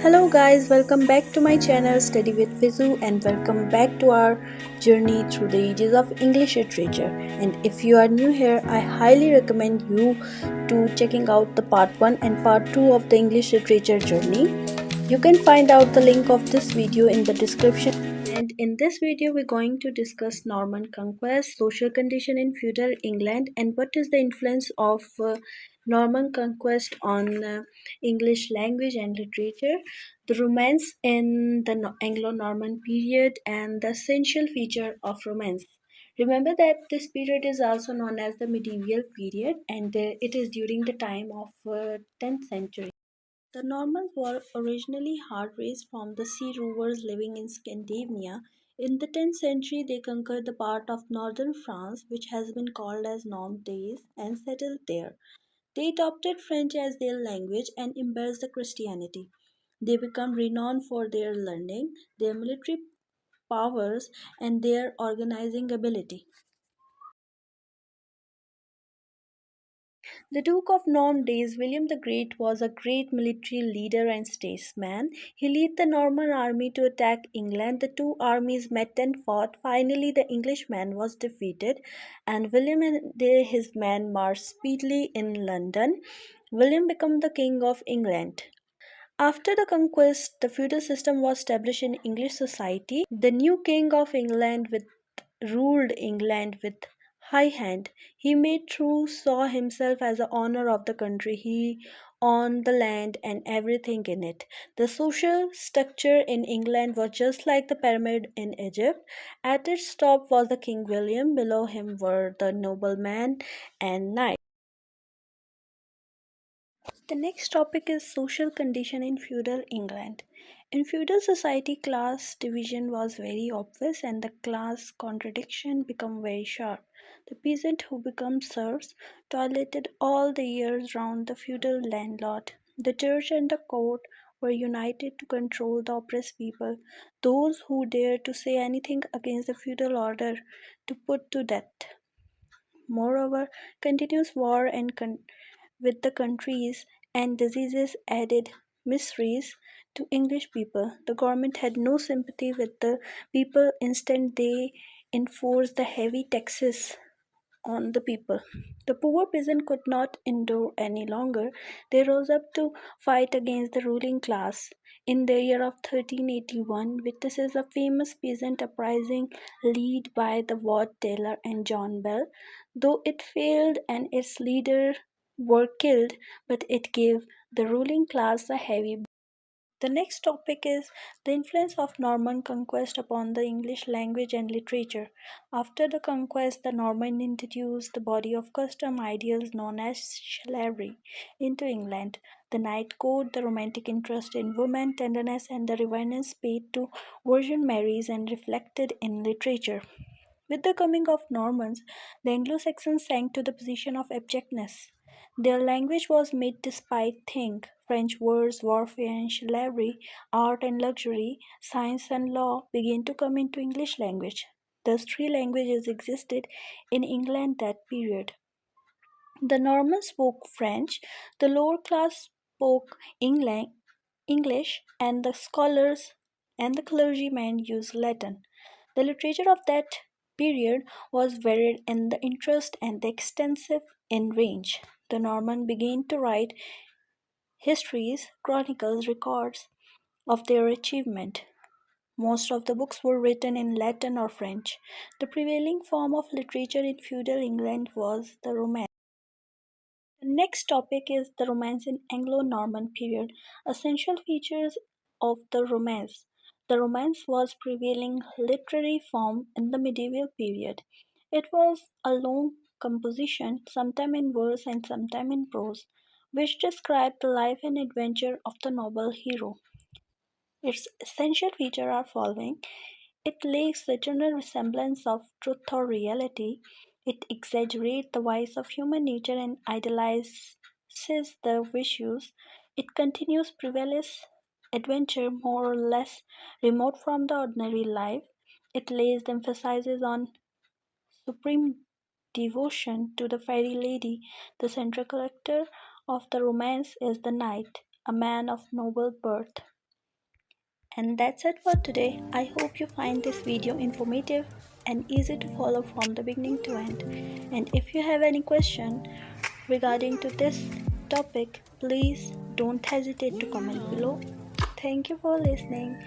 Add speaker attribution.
Speaker 1: Hello guys, welcome back to my channel Study with Vizu and welcome back to our journey through the ages of English literature. And if you are new here, I highly recommend you to checking out the part 1 and part 2 of the English literature journey. You can find out the link of this video in the description. And in this video we're going to discuss Norman conquest, social condition in feudal England, and what is the influence of Norman conquest on English language and literature, the romance in the Anglo-Norman period, and the essential feature of romance. Remember that this period is also known as the medieval period, and it is during the time of 10th century. The Normans were originally hard race from the sea rovers living in Scandinavia. In the 10th century, they conquered the part of northern France, which has been called as Normandies, and settled there. They adopted French as their language and embraced the Christianity. They became renowned for their learning, their military powers, and their organizing ability. The Duke of Normandy's William the Great was a great military leader and statesman. He led the Norman army to attack England. The two armies met and fought. Finally, the Englishman was defeated, and William and his men marched speedily in London. William became the King of England. After the conquest, the feudal system was established in English society. The new King of England ruled England with high hand. He made true saw himself as the owner of the country. He owned the land and everything in it. The social structure in England was just like the pyramid in Egypt. At its top was the King William. Below him were the noblemen and knights. The next topic is social condition in feudal England. In feudal society, class division was very obvious and the class contradiction became very sharp. The peasant who became serfs toileted all the years round the feudal landlord. The church and the court were united to control the oppressed people, those who dared to say anything against the feudal order to put to death. Moreover, continuous war with the countries and diseases added miseries to English people. The government had no sympathy with the people, instead, they enforced the heavy taxes on the people. The poor peasant could not endure any longer. They rose up to fight against the ruling class. In the year of 1381, witnesses a famous peasant uprising led by the Ward Taylor and John Bell. Though it failed and its leaders were killed, but it gave the ruling class a heavy. The next topic is the influence of Norman conquest upon the English language and literature. After the conquest, the Norman introduced the body of custom ideals known as chivalry into England. The knight code, the romantic interest in women, tenderness, and the reverence paid to Virgin Marys and reflected in literature. With the coming of Normans, the Anglo-Saxons sank to the position of abjectness. Their language was made despite think, French words, warfare and chivalry, art and luxury, science and law began to come into English language. Thus three languages existed in England that period. The Normans spoke French, the lower class spoke English, and the scholars and the clergymen used Latin. The literature of that period was varied in the interest and the extensive in range. The Norman began to write histories, chronicles, records of their achievement. Most of the books were written in Latin or French. The prevailing form of literature in feudal England was the Romance. The next topic is the Romance in Anglo-Norman period. Essential features of the Romance. The Romance was prevailing literary form in the medieval period. It was a long composition, sometime in verse and sometime in prose, which described the life and adventure of the noble hero. Its essential features are following. It lacks the general resemblance of truth or reality. It exaggerates the vice of human nature and idealizes the virtues. It continues perilous adventure more or less remote from the ordinary life. It lays the emphasis on supreme devotion to the fairy lady. The central character of the romance is the knight, a man of noble birth. And that's it for today. I hope you find this video informative and easy to follow from the beginning to end. And if you have any question regarding to this topic, please don't hesitate to comment below. Thank you for listening.